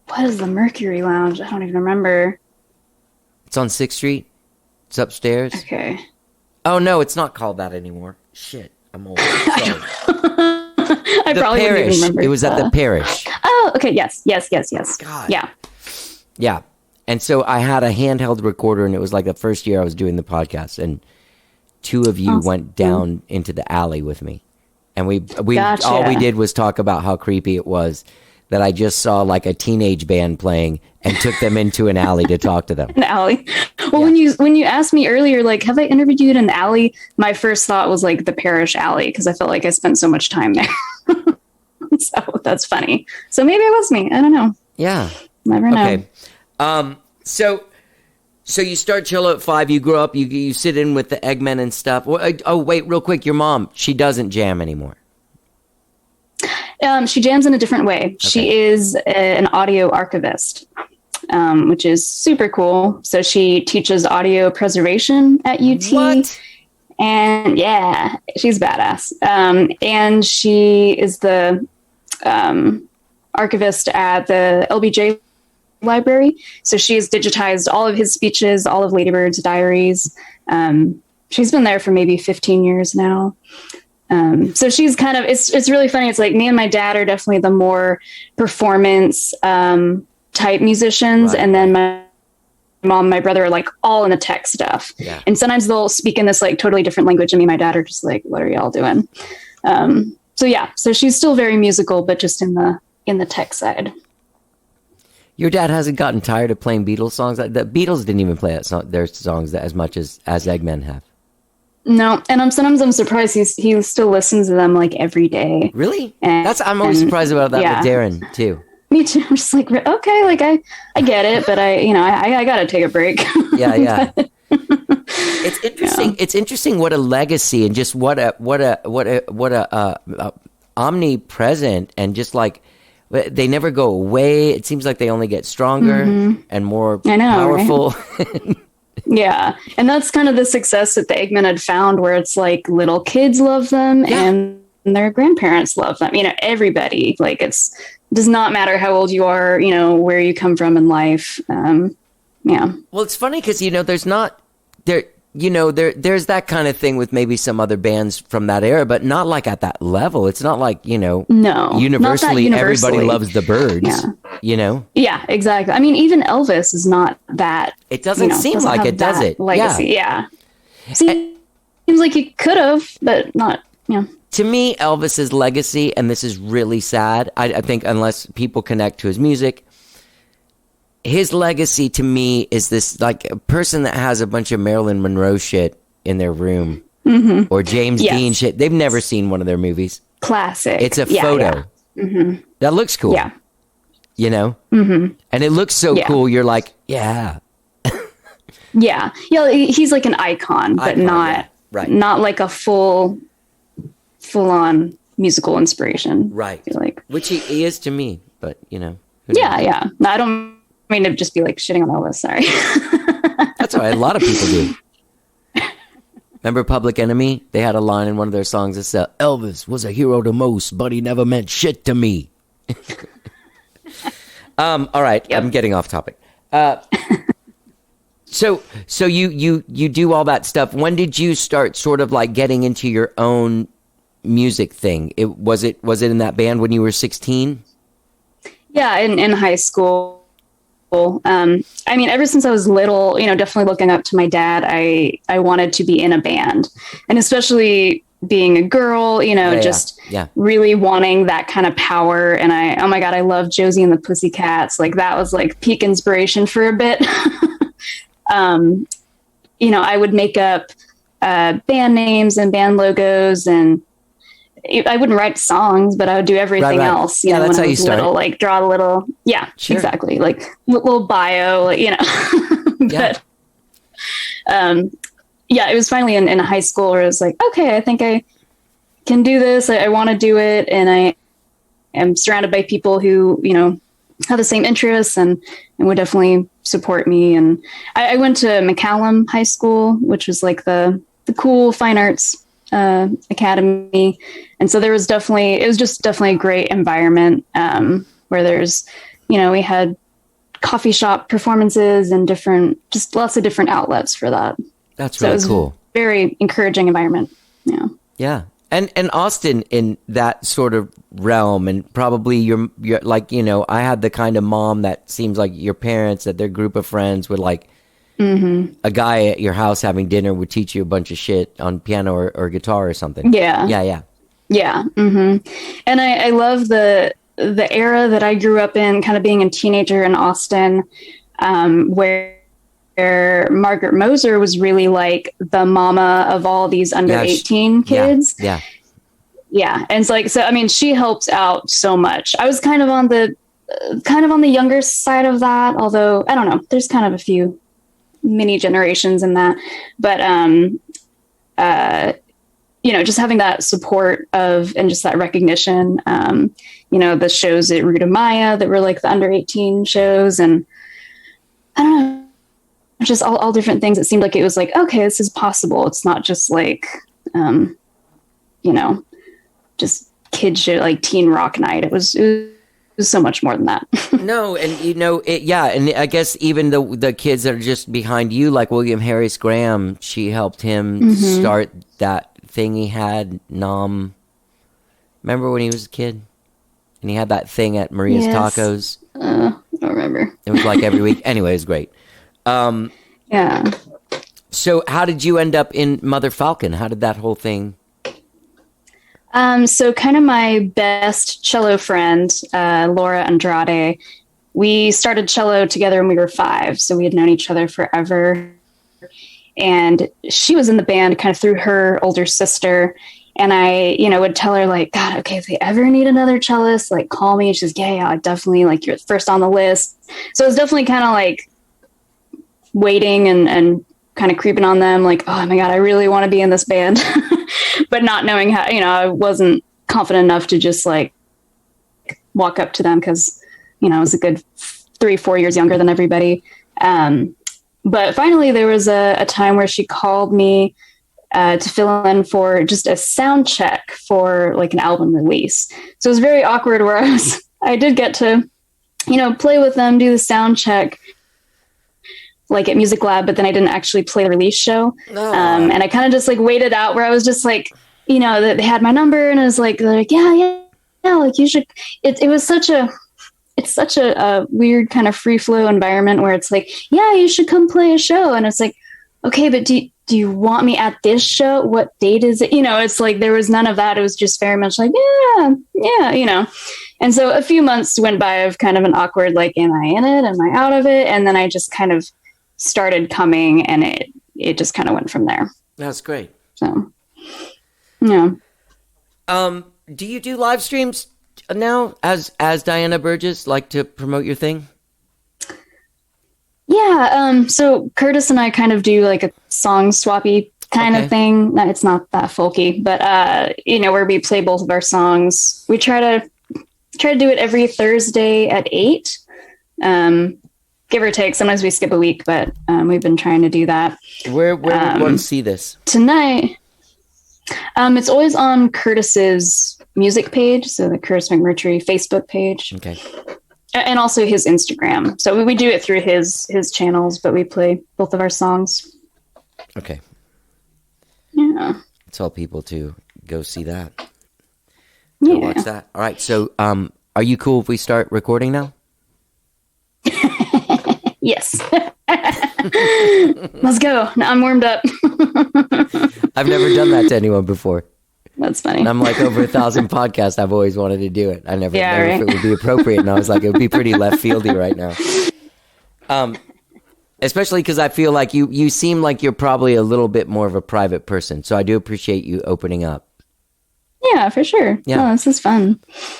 What is the Mercury Lounge? I don't even remember. It's on 6th Street. It's upstairs. Okay. Oh, no, it's not called that anymore. Shit, I'm old. Sorry. I The probably wouldn't even Parish. remember. It was at the Parish. Oh, okay. Yes. God. Yeah. Yeah. And so I had a handheld recorder, and it was like the first year I was doing the podcast, and 2 of you went down into the alley with me. And we Gotcha. all we did was talk about how creepy it was that I just saw like a teenage band playing and took them into an alley to talk to them. An alley. Well, when you asked me earlier, like, have I interviewed you in an alley? My first thought was like the Parish alley, because I felt like I spent so much time there. So that's funny. So maybe it was me. I don't know. Yeah. Never know. Okay. So you start cello at 5. You grow up. You sit in with the Eggmen and stuff. Oh, wait, real quick. Your mom, she doesn't jam anymore. She jams in a different way. She is an audio archivist, which is super cool. So she teaches audio preservation at UT. What? And yeah, she's badass. And she is the archivist at the LBJ library. So she has digitized all of his speeches, all of Lady Bird's diaries. She's been there for maybe 15 years now. So she's kind of, it's really funny. It's like me and my dad are definitely the more performance type musicians. Right. And then my mom and my brother are like all in the tech stuff. Yeah. And sometimes they'll speak in this like totally different language. And me and my dad are just like, what are y'all doing? So yeah, so she's still very musical, but just in the tech side. Your dad hasn't gotten tired of playing Beatles songs? The Beatles didn't even play their songs as much as Eggmen have. No, and sometimes I'm surprised he still listens to them like every day. Really? And I'm always surprised about that yeah. with Darren too. me too. I'm just like, okay, like I get it, but I gotta take a break. Yeah. It's interesting. Yeah. It's interesting what a legacy and just what a omnipresent and just like they never go away. It seems like they only get stronger and more powerful. Right? Yeah. And that's kind of the success that the Eggman had found, where it's like little kids love them and their grandparents love them. Everybody, like does not matter how old you are, where you come from in life. Yeah. Well, it's funny because, there's not there's that kind of thing with maybe some other bands from that era, but not like at that level. It's not like, no, universally everybody loves the Birds, Yeah, exactly. I mean, even Elvis is not that. It doesn't seem like it, does it? Legacy, yeah. Seems like he could have, but not, To me, Elvis's legacy, and this is really sad, I think unless people connect to his music, his legacy to me is this, like, a person that has a bunch of Marilyn Monroe shit in their room or James Dean shit. They've never seen one of their movies. Classic. It's a photo. Yeah. That looks cool. Yeah. And it looks so cool. You're like, yeah. Yeah. He's like an icon, but not like a full on musical inspiration. Right. Like, which he is to me, but Yeah. No, I don't mean to just be like shitting on Elvis. Sorry. That's all right. A lot of people do. Remember Public Enemy? They had a line in one of their songs that said, "Elvis was a hero to most, but he never meant shit to me." All right. Yep. I'm getting off topic. So you do all that stuff. When did you start sort of like getting into your own music thing? Was it in that band when you were 16? Yeah, in high school. I mean, ever since I was little, definitely looking up to my dad, I wanted to be in a band, and especially being a girl, really wanting that kind of power. And oh my God, I love Josie and the Pussycats. Like that was like peak inspiration for a bit. I would make up band names and band logos, and I wouldn't write songs, but I would do everything else. That's when how I you was start. little, like draw a little, sure. Exactly, like little bio, But it was finally in high school where I was like, okay, I think I can do this. I want to do it, and I am surrounded by people who have the same interests and would definitely support me. And I went to McCallum High School, which was like the cool fine arts academy. And so it was definitely a great environment, where there's, we had coffee shop performances and lots of different outlets for that. That's really cool. Very encouraging environment. Yeah. Yeah. And Austin in that sort of realm, and probably you're like, I had the kind of mom that seems like your parents, that their group of friends would like, a guy at your house having dinner would teach you a bunch of shit on piano or guitar or something. Yeah. Yeah. And I love the era that I grew up in, kind of being a teenager in Austin, where Margaret Moser was really like the mama of all these under 18 kids. Yeah. And it's like, so, I mean, she helps out so much. I was kind of on the younger side of that, although I don't know, there's kind of a few mini generations in that, but, just having that support and just that recognition, the shows at Ruta Maya that were like the under 18 shows, and I don't know, just all different things. It seemed like it was like, okay, this is possible. It's not just like, just kid shit, like teen rock night. It was so much more than that. No. And and I guess even the kids that are just behind you, like William Harris Graham, she helped him start that thing he had, Nom. Remember when he was a kid? And he had that thing at Maria's Tacos? I don't remember. It was like every week. Anyway, it was great. Yeah. So how did you end up in Mother Falcon? How did that whole thing... So kind of my best cello friend, Laura Andrade, we started cello together when we were 5. So we had known each other forever. And she was in the band kind of through her older sister. And I, would tell her like, God, okay, if they ever need another cellist, like call me. She's yeah, I definitely, like, you're first on the list. So it was definitely kind of like waiting and kind of creeping on them. Like, oh my God, I really want to be in this band, but not knowing how, I wasn't confident enough to just like walk up to them. Cause I was a good 3-4 years younger than everybody. But finally there was a time where she called me to fill in for just a sound check for like an album release. So it was very awkward where I did get to, play with them, do the sound check like at Music Lab, but then I didn't actually play the release show. No. And I kind of just like waited out where I was just like, they had my number and I was like, they're like, yeah, like you should, it's such a weird kind of free flow environment where it's like, yeah, you should come play a show. And it's like, okay, but do you want me at this show? What date is it? It's like, there was none of that. It was just very much like, yeah. And so a few months went by of kind of an awkward, like, am I in it? Am I out of it? And then I just kind of started coming and it just kind of went from there. That's great. So, yeah. Do you do live streams now as Diana Burgess, like to promote your thing? Yeah. So Curtis and I kind of do like a song swappy kind of thing. No, it's not that folky, but, where we play both of our songs. We try to do it every Thursday at 8, give or take. Sometimes we skip a week, but we've been trying to do that. Where would one see this? Tonight, it's always on Curtis's music page, so the Curtis McMurtry Facebook page. Okay. And also his Instagram. So we do it through his channels, but we play both of our songs. Okay. Yeah. Tell people to go see that. Yeah. Watch that. All right. So, are you cool if we start recording now? Yes. Let's go. Now I'm warmed up. I've never done that to anyone before. That's funny. And I'm like over 1,000 podcasts. I've always wanted to do it. I never know if it would be appropriate. And I was like, it would be pretty left fieldy right now. Especially because I feel like you seem like you're probably a little bit more of a private person. So I do appreciate you opening up. Yeah, for sure. Yeah, this is fun.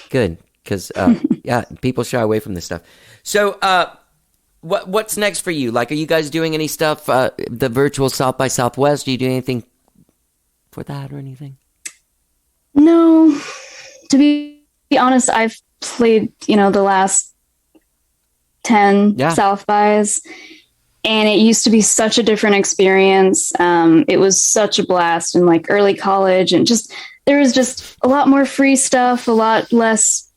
Good. Because, people shy away from this stuff. So, what's next for you? Like, are you guys doing any stuff, the virtual South by Southwest? Do you do anything for that or anything? No. To be honest, I've played, the last 10 South bys, and it used to be such a different experience. It was such a blast in like early college, and there was just a lot more free stuff, a lot less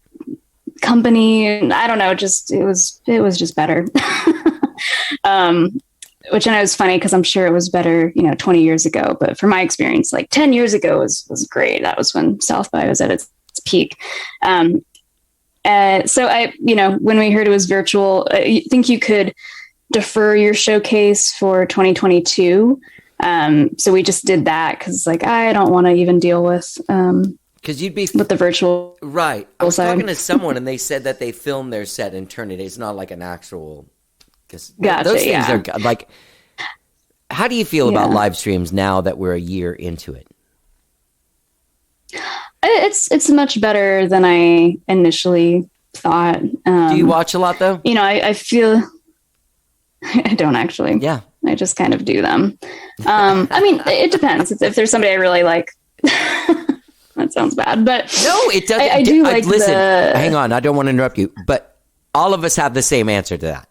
company. And I don't know, it was just better. Which I know is funny because I'm sure it was better, 20 years ago. But from my experience, like 10 years ago was great. That was when South by was at its peak. So I, when we heard it was virtual, I think you could defer your showcase for 2022. So we just did that because like, I don't want to even deal with, because you'd be with the virtual. Right. I was talking to someone and they said that they filmed their set and turned it. It's not like an actual, because those things are like, how do you feel about live streams now that we're a year into it? It's much better than I initially thought. Do you watch a lot though? I feel I don't actually. Yeah. I just kind of do them. I mean, it depends. If there's somebody I really like, that sounds bad, but no, it doesn't. I do like listen, hang on. I don't want to interrupt you, but all of us have the same answer to that.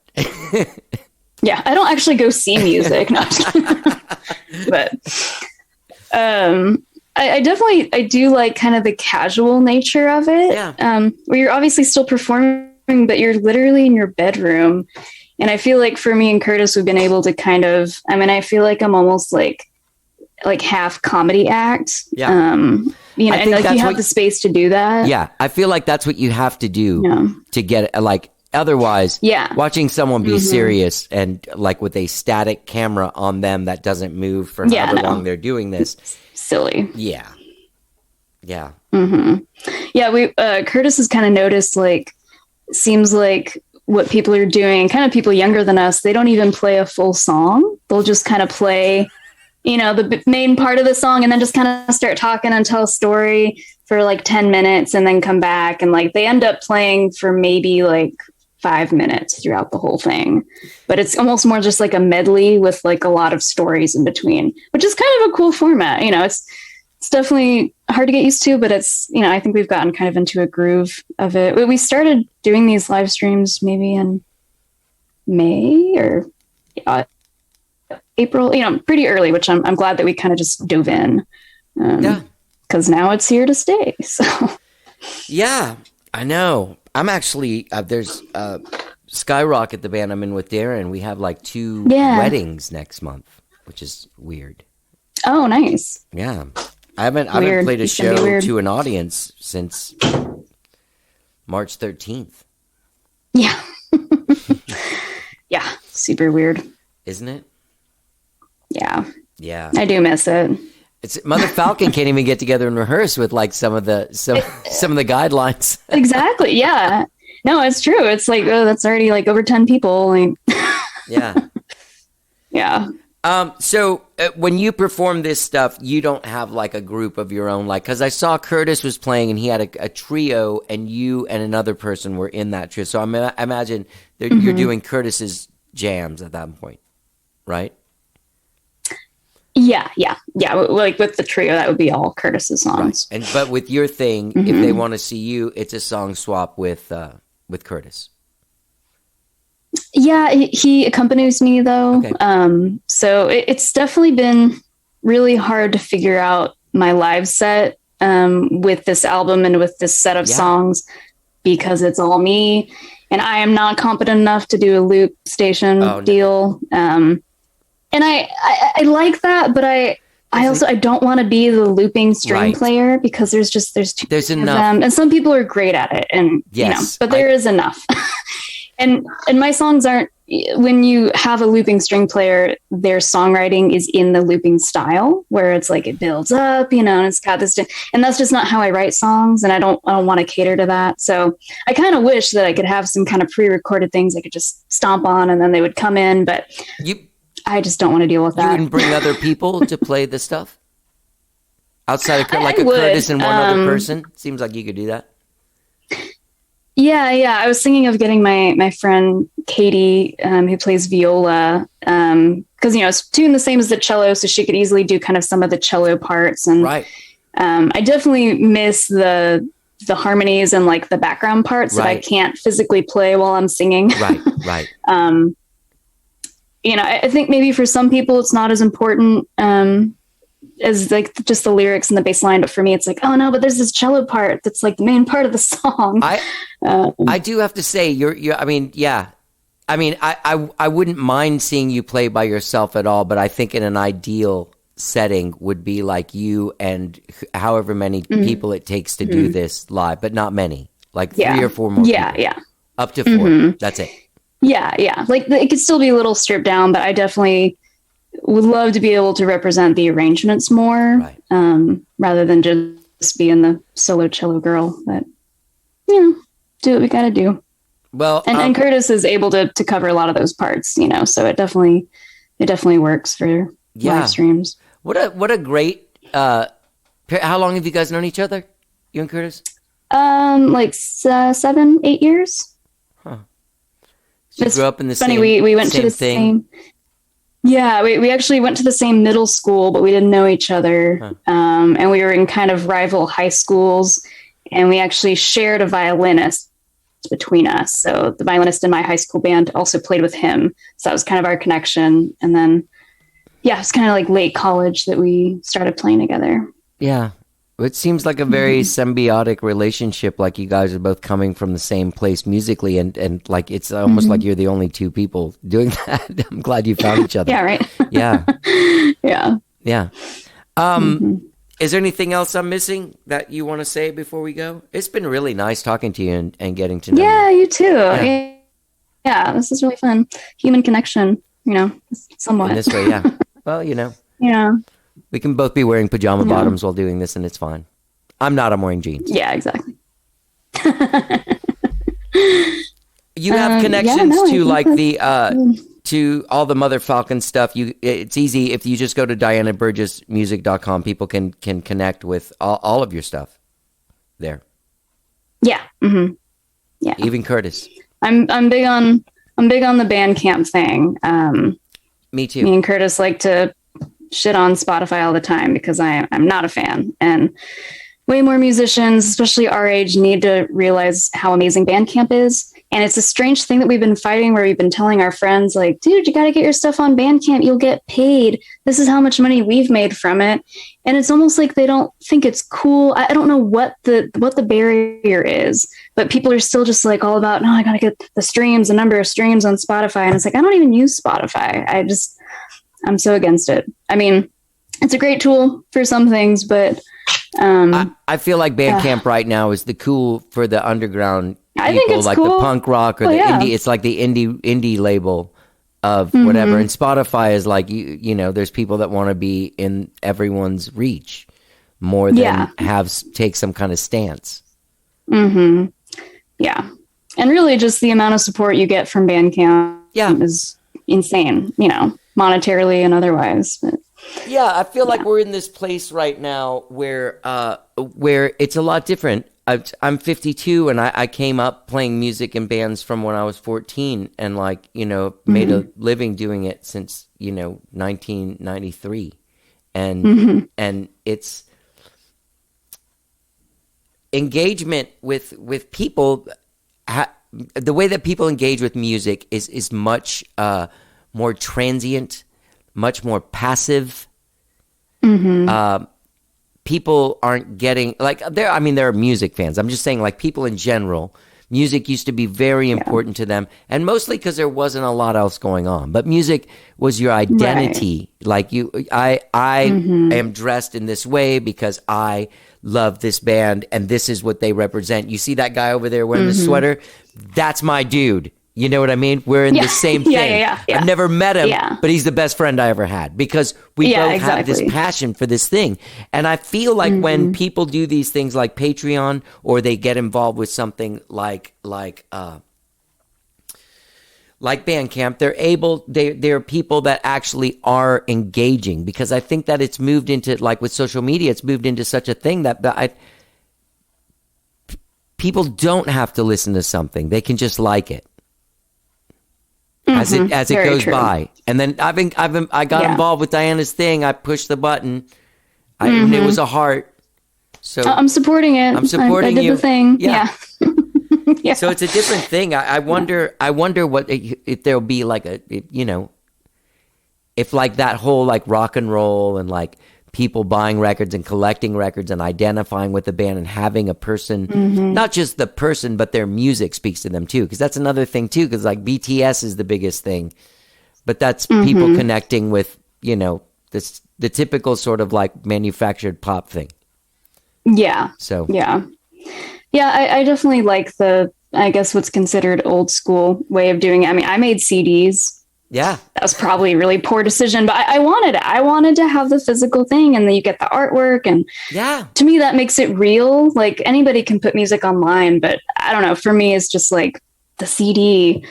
Yeah. I don't actually go see music, but, I do like kind of the casual nature of it. Yeah. Where you're obviously still performing, but you're literally in your bedroom. And I feel like for me and Curtis, we've been able to kind of, I feel like I'm almost like half comedy act. Yeah. And like you have the space to do that. Yeah. I feel like that's what you have to do to get it. Like otherwise, watching someone be serious and like with a static camera on them that doesn't move for however long they're doing this. Silly. Yeah. Yeah. Mm-hmm. Yeah. Curtis has kind of noticed, like, seems like what people are doing, kind of people younger than us, they don't even play a full song. They'll just kind of play, the main part of the song, and then just kind of start talking and tell a story for like 10 minutes and then come back. And like, they end up playing for maybe like 5 minutes throughout the whole thing, but it's almost more just like a medley with like a lot of stories in between, which is kind of a cool format. It's definitely hard to get used to, but it's, I think we've gotten kind of into a groove of it. We started doing these live streams maybe in May or April, pretty early, which I'm glad that we kind of just dove in. Because now it's here to stay. So, yeah, I know. I'm actually, there's Skyrocket, the band I'm in with Darren. We have like 2 weddings next month, which is weird. Oh, nice. Yeah. I haven't played a show to an audience since March 13th. Yeah. Yeah. Super weird. Isn't it? Yeah. Yeah. I do miss it. It's Mother Falcon can't even get together and rehearse with like some of the guidelines. Exactly. Yeah. No, it's true. It's like, oh, that's already like over 10 people. Like, yeah. Yeah. So when you perform this stuff, you don't have like a group of your own, like, because I saw Curtis was playing and he had a trio, and you and another person were in that trio. So I imagine that you're doing Curtis's jams at that point, right? Yeah. Like with the trio, that would be all Curtis's songs. Right. But with your thing, if they want to see you, it's a song swap with Curtis. Yeah, he accompanies me though. Okay. So it's definitely been really hard to figure out my live set with this album and with this set of songs, because it's all me, and I am not competent enough to do a loop station deal. And I like that, but I also don't want to be the looping string player, because there's too there's many enough of them, and some people are great at it, and but there is enough. And my songs aren't, when you have a looping string player, their songwriting is in the looping style, where it's like it builds up, and it's got this, and that's just not how I write songs, and I don't want to cater to that. So I kind of wish that I could have some kind of pre-recorded things I could just stomp on, and then they would come in, but I just don't want to deal with that. You wouldn't bring other people to play the stuff outside of like a Curtis and one other person? Seems like you could do that. Yeah. I was thinking of getting my friend Katie, who plays viola, because it's tuned the same as the cello, so she could easily do kind of some of the cello parts. And right. I definitely miss the harmonies and like the background parts that I can't physically play while I'm singing. Right. I think maybe for some people it's not as important as like just the lyrics and the bass line, but for me it's like, oh no, but there's this cello part that's like the main part of the song. I do have to say I wouldn't mind seeing you play by yourself at all, but I think in an ideal setting would be like you and however many people it takes to do this live, but not many, like 3 or 4 more people. Up to 4. That's it. Yeah. Like it could still be a little stripped down, but I definitely would love to be able to represent the arrangements more, rather than just being the solo cello girl. But do what we got to do. Well, and Curtis is able to cover a lot of those parts, so it definitely works for live streams. What a great. How long have you guys known each other, you and Curtis? Like 7-8 years. So you grew up in the funny, same. We went to the same. Yeah, we actually went to the same middle school, but we didn't know each other. And we were in kind of rival high schools, and we actually shared a violinist between us. So the violinist in my high school band also played with him. So that was kind of our connection. And then, it was kind of like late college that we started playing together. Yeah. It seems like a very symbiotic relationship, like you guys are both coming from the same place musically, and like it's almost like you're the only 2 people doing that. I'm glad you found each other. Yeah, right. Yeah. Yeah. Is there anything else I'm missing that you want to say before we go? It's been really nice talking to you and getting to know you. Yeah, you too. Yeah, this is really fun. Human connection, somewhat. In this way, yeah. Well, Yeah. We can both be wearing pajama bottoms while doing this, and it's fine. I'm not. I'm wearing jeans. Yeah, exactly. You have connections to like the to all the Mother Falcon stuff, it's easy if you just go to dianaburgessmusic.com. People can connect with all of your stuff there. Yeah. Mm-hmm. Yeah. Even Curtis. I'm big on the Bandcamp thing. Me too. Me and Curtis like to shit on Spotify all the time because I'm not a fan. And way more musicians, especially our age, need to realize how amazing Bandcamp is. And it's a strange thing that we've been fighting where we've been telling our friends, like, dude, you got to get your stuff on Bandcamp. You'll get paid. This is how much money we've made from it. And it's almost like they don't think it's cool. I don't know what the barrier is, but people are still just like all about, no, I got to get the streams, the number of streams on Spotify. And it's like, I don't even use Spotify. I'm so against it. I mean, it's a great tool for some things, but I feel like Bandcamp right now is the cool for the underground people, I think it's like cool. the punk rock or the indie. It's like the indie label of whatever. And Spotify is like, you know, there's people that want to be in everyone's reach more than take some kind of stance. Mm-hmm. Yeah. And really just the amount of support you get from Bandcamp is insane, you know, monetarily and otherwise. But yeah, I feel like we're in this place right now where it's a lot different. I'm 52 and I came up playing music in bands from when I was 14 and like, you know, made a living doing it since, you know, 1993. And it's engagement with people. The way that people engage with music is much more transient, much more passive. People aren't getting like there are music fans. I'm just saying, like, people in general, music used to be very important to them, and mostly because there wasn't a lot else going on. But music was your identity. Right. Like I am dressed in this way because I love this band, and this is what they represent. You see that guy over there wearing the sweater? That's my dude. You know what I mean? We're in the same thing. Yeah. I've never met him, but he's the best friend I ever had because we both have this passion for this thing. And I feel like when people do these things like Patreon or they get involved with something like Bandcamp, they're people that actually are engaging, because I think that it's moved into, like with social media, it's moved into such a thing that people don't have to listen to something. They can just like it. As it goes by, and then I got involved with Diana's thing. I pushed the button. And it was a heart. So I'm supporting it. I'm supporting I did the thing. Yeah. Yeah. So it's a different thing. I wonder what if there'll be like if like that whole like rock and roll and like people buying records and collecting records and identifying with the band and having a person, not just the person, but their music speaks to them too. Because that's another thing too. Because like BTS is the biggest thing, but that's people connecting with, you know, the typical sort of like manufactured pop thing. Yeah. So yeah, I definitely like I guess what's considered old school way of doing it. I mean, I made CDs. Yeah, that was probably a really poor decision, but I wanted it. I wanted to have the physical thing, and then you get the artwork, and to me that makes it real. Like, anybody can put music online, but I don't know. For me, it's just like the CD,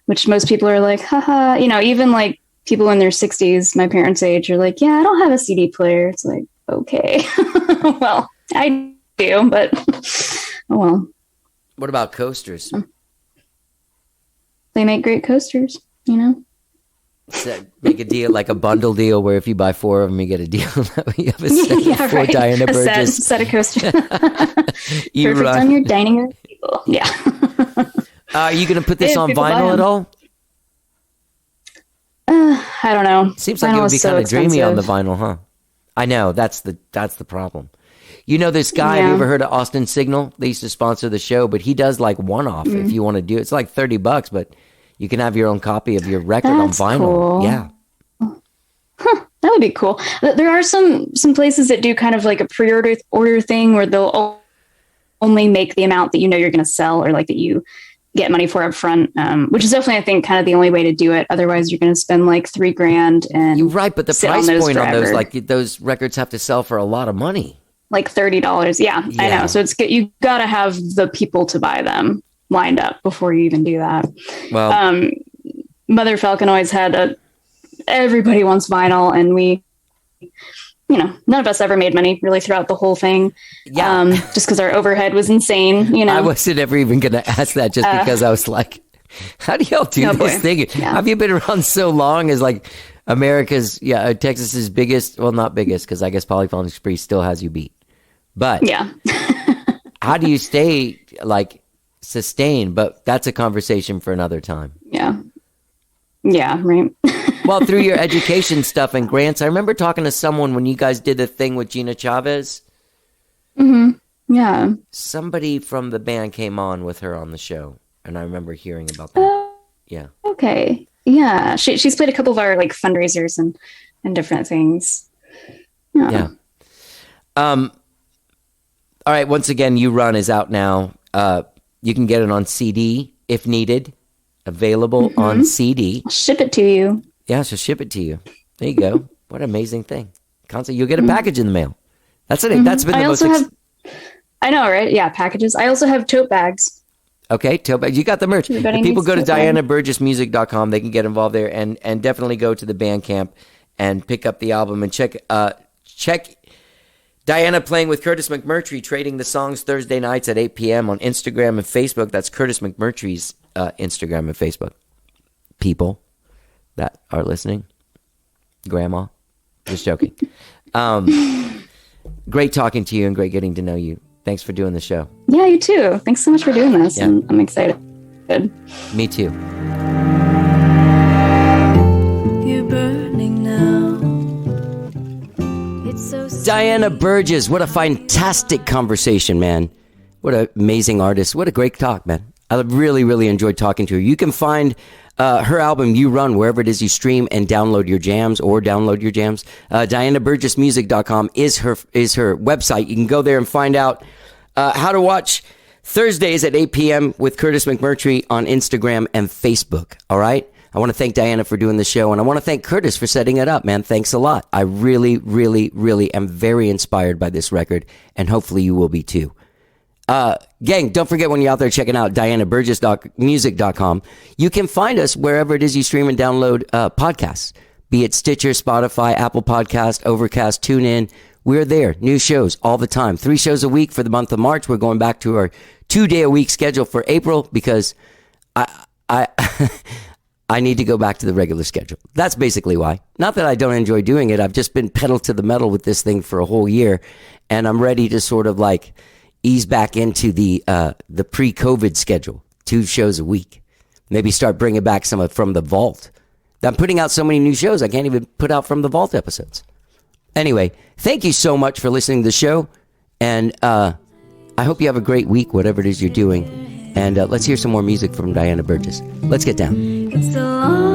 which most people are like, haha. You know, even like people in their 60s, my parents' age, are like, yeah, I don't have a CD player. It's like, okay, well, I do, but oh well. What about coasters? They make great coasters, you know. So make a deal, like a bundle deal, where if you buy 4 of them, you get a deal. You have a set of 4 Diana Burgess. Set of coasters. Perfect on your dining room table. Yeah. Are you going to put this on vinyl at all? I don't know. Seems like it would be kind of dreamy on the vinyl, huh? I know, that's the problem. You know this guy, have you ever heard of Austin Signal? They used to sponsor the show, but he does like one-off if you want to do it. It's like $30, but you can have your own copy of your record on vinyl. Cool. Yeah. Huh, that would be cool. There are some places that do kind of like a pre-order thing where they'll only make the amount that you know you're going to sell, or like that you get money for up front, which is definitely, I think, kind of the only way to do it. Otherwise, you're going to spend like $3,000 and you're right, but the price point on those, like those records have to sell for a lot of money. Like $30. Yeah, I know. So you got to have the people to buy them lined up before you even do that. Well, Mother Falcon always had everybody wants vinyl, and we, none of us ever made money really throughout the whole thing. Yeah. Just because our overhead was insane, I wasn't ever even going to ask that, just because I was like, how do y'all do this thing? Yeah. Have you been around so long as like America's, Texas's biggest, well, not biggest, because I guess Polyphonic Spree still has you beat. But yeah. how do you stay like sustained? But that's a conversation for another time. Yeah. Yeah, right. Well, through your education stuff and grants, I remember talking to someone when you guys did the thing with Gina Chavez. Mm-hmm. Yeah. Somebody from the band came on with her on the show, and I remember hearing about that. Yeah. Okay. Yeah. She's played a couple of our like fundraisers and different things. Yeah. All right. Once again, You Run is out now. You can get it on CD if needed. Available on CD. I'll ship it to you. Yeah, she'll ship it to you. There you go. What an amazing thing. You'll get a package in the mail. That's it. That's been the most... I know, right? Yeah, packages. I also have tote bags. Okay, tote bags. You got the merch. If people go to DianaBurgessMusic.com, they can get involved there, and definitely go to the Bandcamp and pick up the album and check Diana playing with Curtis McMurtry, trading the songs Thursday nights at 8 p.m. on Instagram and Facebook. That's Curtis McMurtry's Instagram and Facebook. People that are listening. Grandma. Just joking. Great talking to you and great getting to know you. Thanks for doing the show. Yeah, you too. Thanks so much for doing this. Yeah. I'm excited. Good. Me too. You're burning now. It's so Diana Burgess, what a fantastic conversation, man. What an amazing artist. What a great talk, man. I really, really enjoyed talking to her. You can find her album, You Run, wherever it is you stream and download your jams. DianaBurgessMusic.com is her website. You can go there and find out how to watch Thursdays at 8 p.m. with Curtis McMurtry on Instagram and Facebook. All right? I want to thank Diana for doing the show, and I want to thank Curtis for setting it up, man. Thanks a lot. I really, really, really am very inspired by this record, and hopefully you will be too. Gang, don't forget when you're out there checking out DianaBurgessMusic.com, you can find us wherever it is you stream and download podcasts, be it Stitcher, Spotify, Apple Podcast, Overcast, TuneIn. We're there. New shows all the time. 3 shows a week for the month of March. We're going back to our 2-day-a-week schedule for April because I need to go back to the regular schedule. That's basically why. Not that I don't enjoy doing it. I've just been pedal to the metal with this thing for a whole year, and I'm ready to sort of like ease back into the pre-COVID schedule, 2 shows a week. Maybe start bringing back some from the vault. I'm putting out so many new shows, I can't even put out from the vault episodes. Anyway, thank you so much for listening to the show, and I hope you have a great week, whatever it is you're doing. And let's hear some more music from Diana Burgess. Let's get down. It's a long